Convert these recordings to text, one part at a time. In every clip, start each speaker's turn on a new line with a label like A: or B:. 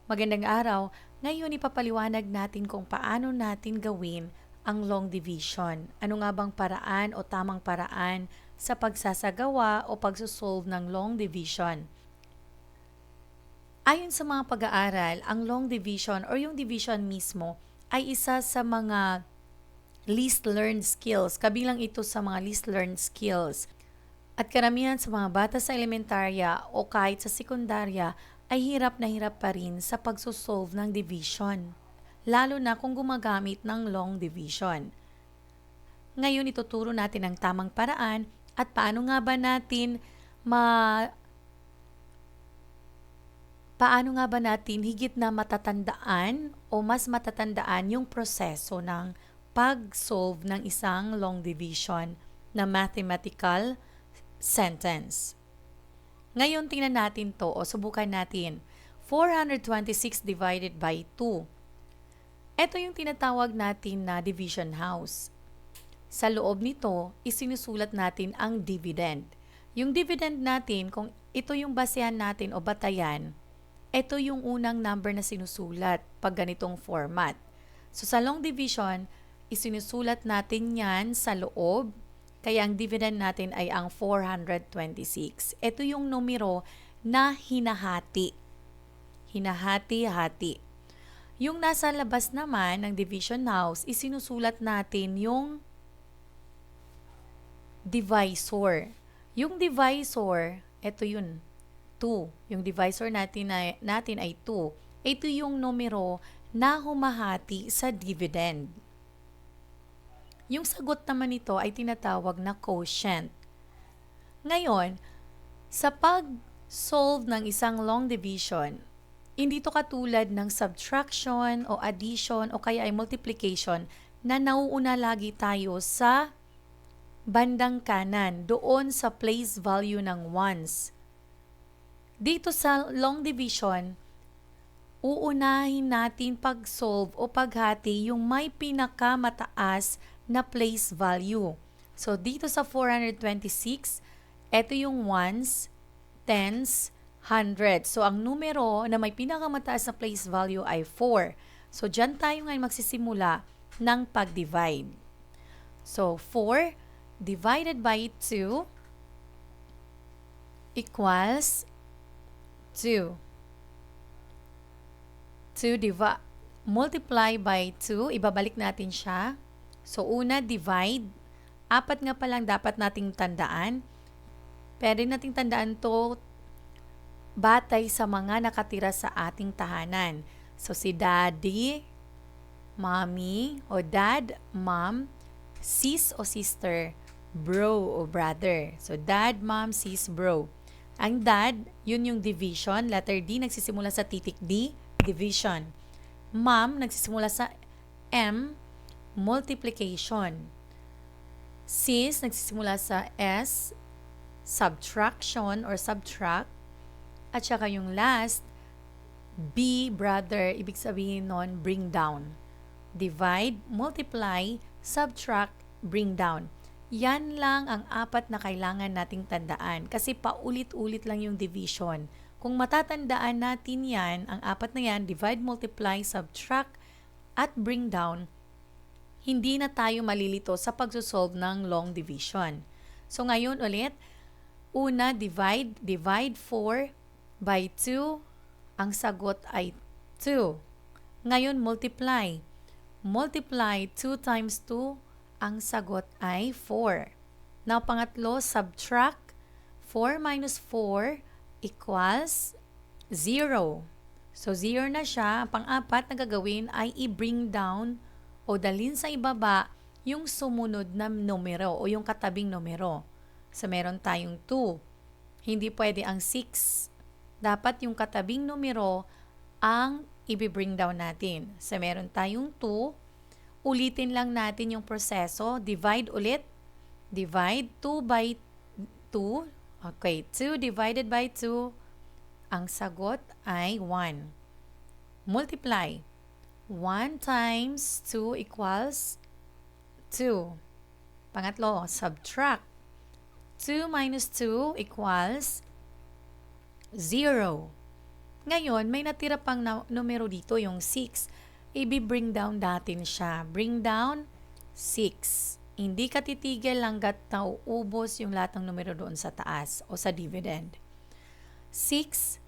A: Magandang araw. Ngayon ipapaliwanag natin kung paano natin gawin ang long division. Ano nga bang paraan o tamang paraan sa pagsasagawa o pagsosolve ng long division? Ayon sa mga pag-aaral, ang long division or yung division mismo ay isa sa mga least learned skills. Kabilang ito sa mga least learned skills. At karamihan sa mga bata sa elementarya o kahit sa sekundarya ay hirap na hirap pa rin sa pagsosolve ng division, lalo na kung gumagamit ng long division. Ngayon ituturo natin ang tamang paraan at paano nga ba natin higit na matatandaan o mas matatandaan yung proseso ng pag-solve ng isang long division na mathematical sentence. Ngayon, tingnan natin to o subukan natin. 426 divided by 2. Ito yung tinatawag natin na division house. Sa loob nito, isinusulat natin ang dividend. Yung dividend natin, kung ito yung basehan natin o batayan, ito yung unang number na sinusulat pag ganitong format. So sa long division, isinusulat natin yan sa loob. Kaya ang dividend natin ay ang 426. Ito yung numero na hinahati. Hinahati-hati. Yung nasa labas naman ng division house, isinusulat natin yung divisor. Yung divisor, ito yun, 2. Yung divisor natin ay 2. Ito yung numero na humahati sa dividend. Yung sagot naman nito ay tinatawag na quotient. Ngayon, sa pag-solve ng isang long division, hindi to katulad ng subtraction o addition o kaya ay multiplication na nauuna lagi tayo sa bandang kanan, doon sa place value ng ones. Dito sa long division, uunahin natin pag-solve o paghati yung may pinakamataas na place value. So, dito sa 426, ito yung ones, tens, hundreds. So, ang numero na may pinakamataas na place value ay 4. So, dyan tayo ngayon magsisimula ng pag-divide. So, 4 divided by 2 equals 2. 2 multiply by 2, ibabalik natin siya. So, una, divide. 4 nga pa lang dapat nating tandaan. Pwede nating tandaan to batay sa mga nakatira sa ating tahanan. So, si daddy, mommy, o dad, mom, sis o sister, bro o brother. So, dad, mom, sis, bro. Ang dad, yun yung division. Letter D, nagsisimula sa titik D, division. Mom, nagsisimula sa M, multiplication. Sis, nagsisimula sa S, subtraction or subtract. At saka yung last, B, brother, ibig sabihin nun, bring down. Divide, multiply, subtract, bring down. Yan lang ang 4 na kailangan nating tandaan kasi paulit-ulit lang yung division. Kung matatandaan natin yan, ang 4 na yan, divide, multiply, subtract, at bring down, hindi na tayo malilito sa pagsosolve ng long division. So ngayon ulit, una, divide 4 by 2, ang sagot ay 2. Ngayon, multiply 2 times 2, ang sagot ay 4. Now, pangatlo, subtract 4 minus 4 equals 0. So, 0 na siya. Pang-apat na gagawin ay i-bring down o dalhin sa ibaba yung sumunod na numero o yung katabing numero. So, meron tayong 2. Hindi pwede ang 6. Dapat yung katabing numero ang i-bring down natin. So, meron tayong 2. Ulitin lang natin yung proseso. Divide ulit. Divide 2 by 2. Okay, 2 divided by 2. Ang sagot ay 1. Multiply. 1 times 2 equals 2. Pangatlo, subtract. 2 minus 2 equals 0. Ngayon, may natira pang numero dito, yung 6. I-bring down natin siya. Bring down 6. Hindi ka titigil hanggat nauubos yung lahat ng numero doon sa taas o sa dividend. 6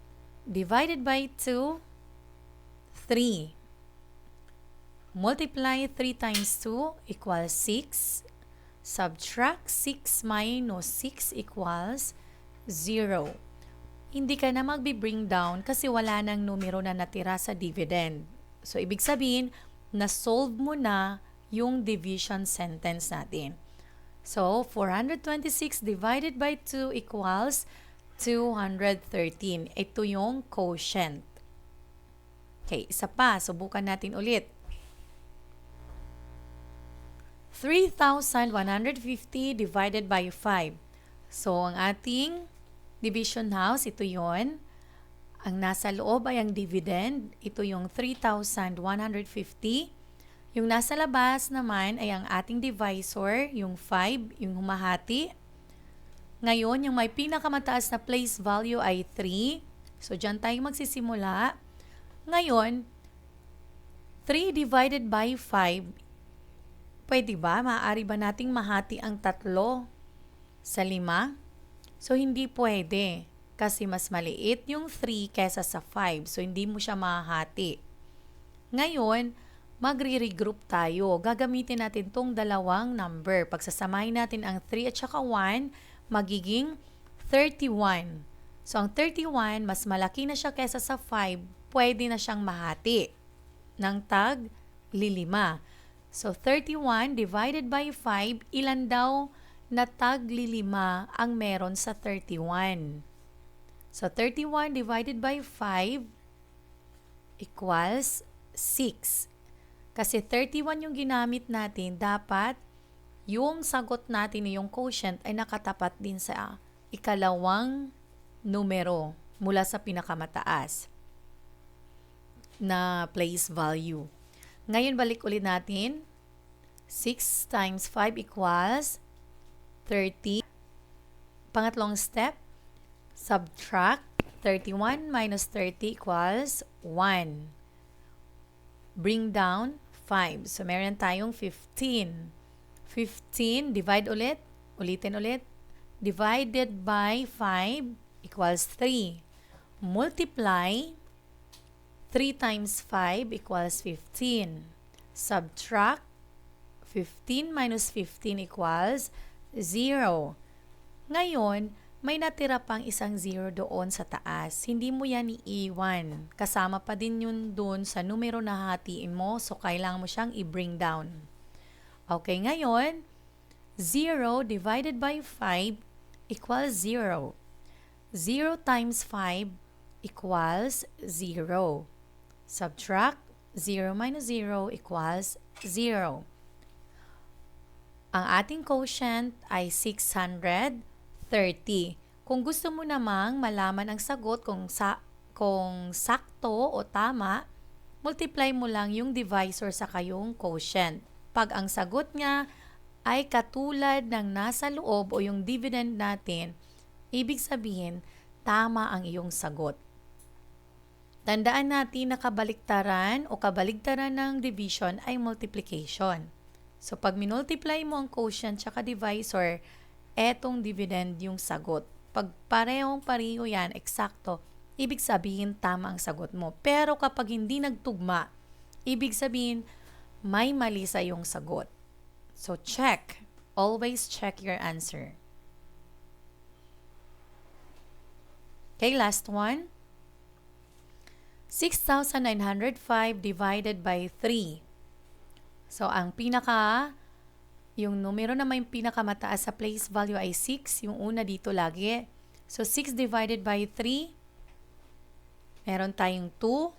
A: divided by 2, 3. Multiply 3 times 2 equals 6. Subtract 6 minus 6 equals 0. Hindi ka na magbi-bring down kasi wala nang numero na natira sa dividend. So, ibig sabihin, na-solve mo na yung division sentence natin. So, 426 divided by 2 equals 213. Ito yung quotient. Okay, isa pa. Subukan natin ulit. 3,150 divided by 5. So, ang ating division house, ito yon. Ang nasa loob ay ang dividend. Ito yung 3,150. Yung nasa labas naman ay ang ating divisor, yung 5, yung humahati. Ngayon, yung may pinakamataas na place value ay 3. So, dyan tayo magsisimula. Ngayon, 3 divided by 5, pwede ba? Maaari ba nating mahati ang 3 sa 5? So, hindi pwede. Kasi mas maliit yung 3 kesa sa 5. So, hindi mo siya mahati. Ngayon, magre-regroup tayo. Gagamitin natin tong dalawang number. Pagsasamahin natin ang 3 at saka 1, magiging 31. So, ang 31, mas malaki na siya kesa sa 5, pwede na siyang mahati ng tag lilima. So, 31 divided by 5, ilan daw na tag lilima ang meron sa 31? So, 31 divided by 5 equals 6. Kasi 31 yung ginamit natin, dapat yung sagot natin, yung quotient, ay nakatapat din sa ikalawang numero mula sa pinakamataas na place value. Ngayon, balik ulit natin. 6 times 5 equals 30. Pangatlong step, subtract 31 minus 30 equals 1. Bring down 5. So, meron tayong 15. 15, divide ulit. Ulitin ulit. Divided by 5 equals 3. Multiply 3 times 5 equals 15. Subtract 15 minus 15 equals 0. Ngayon, may natira pang isang 0 doon sa taas. Hindi mo yan iiwan. Kasama pa din yun doon sa numero na hatiin mo, so kailangan mo siyang i-bring down. Okay, ngayon, 0 divided by 5 equals 0. 0 times 5 equals 0. Subtract 0 minus 0 equals 0. Ang ating quotient ay 630. Kung gusto mo namang malaman ang sagot kung sakto o tama, multiply mo lang yung divisor sa kayong quotient. Pag ang sagot niya ay katulad ng nasa loob o yung dividend natin, ibig sabihin, tama ang iyong sagot. Tandaan natin na kabaliktaran o kabaligtaran ng division ay multiplication. So, pag minultiply mo ang quotient tsaka divisor, etong dividend yung sagot. Pag parehong-pareho yan, eksakto, ibig sabihin tama ang sagot mo. Pero kapag hindi nagtugma, ibig sabihin may mali sa iyong sagot. So, check. Always check your answer. Okay, last one. 6,905 divided by 3. So, yung numero na may pinakamataas sa place value ay 6. Yung una dito lagi. So, 6 divided by 3. Meron tayong 2.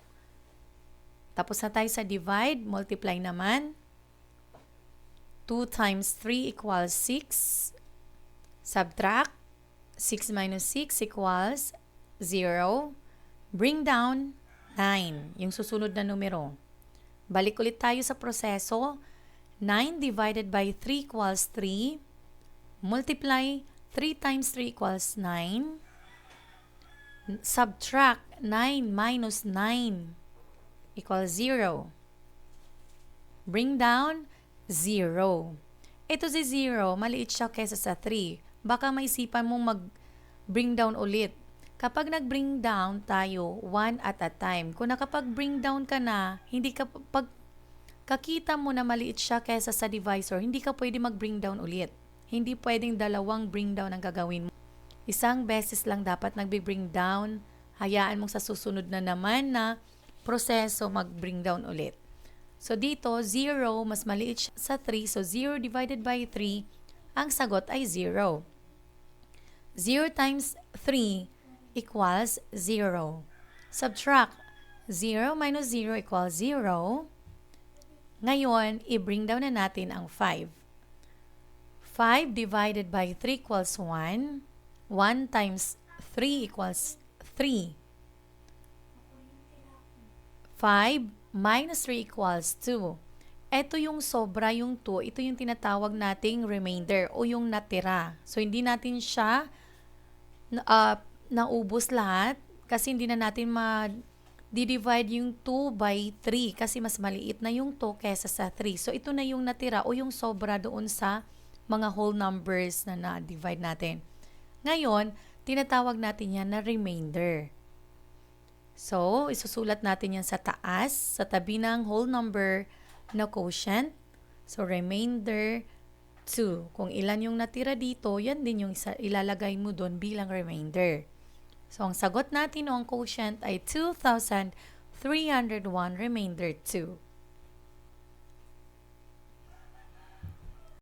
A: Tapos na tayo sa divide. Multiply naman. 2 times 3 equals 6. Subtract. 6 minus 6 equals 0. Bring down 9. Yung susunod na numero. Balik ulit tayo sa proseso. 9 divided by 3 equals 3. Multiply 3 times 3 equals 9. Subtract 9 minus 9 equals 0. Bring down 0. Ito si 0, maliit siya kesa sa 3. Baka maisipan mong mag-bring down ulit. Kapag nag-bring down tayo, 1 at a time. Kung nakapag-bring down ka na, hindi ka, pag kakita mo na maliit siya kesa sa divisor, hindi ka pwede mag-bring down ulit. Hindi pwedeng dalawang bring down ang gagawin mo. Isang beses lang dapat nag-bring down. Hayaan mong sa susunod na naman na proseso mag-bring down ulit. So dito, 0, mas maliit siya sa 3. So 0 divided by 3, ang sagot ay 0. 0 times 3 equals 0. Subtract 0 minus 0 equals 0. Ngayon, i-bring down na natin ang 5. 5 divided by 3 equals 1. 1 times 3 equals 3. 5 minus 3 equals 2. Ito yung sobra, yung 2. Ito yung tinatawag nating remainder o yung natira. So, hindi natin siya naubos lahat kasi hindi na natin di-divide yung 2 by 3 kasi mas maliit na yung 2 kesa sa 3. So, ito na yung natira o yung sobra doon sa mga whole numbers na na-divide natin. Ngayon, tinatawag natin yan na remainder. So, isusulat natin yan sa taas, sa tabi ng whole number na quotient. So, remainder 2. Kung ilan yung natira dito, yan din yung ilalagay mo doon bilang remainder. So, ang sagot natin o ang quotient ay 2,301 remainder 2.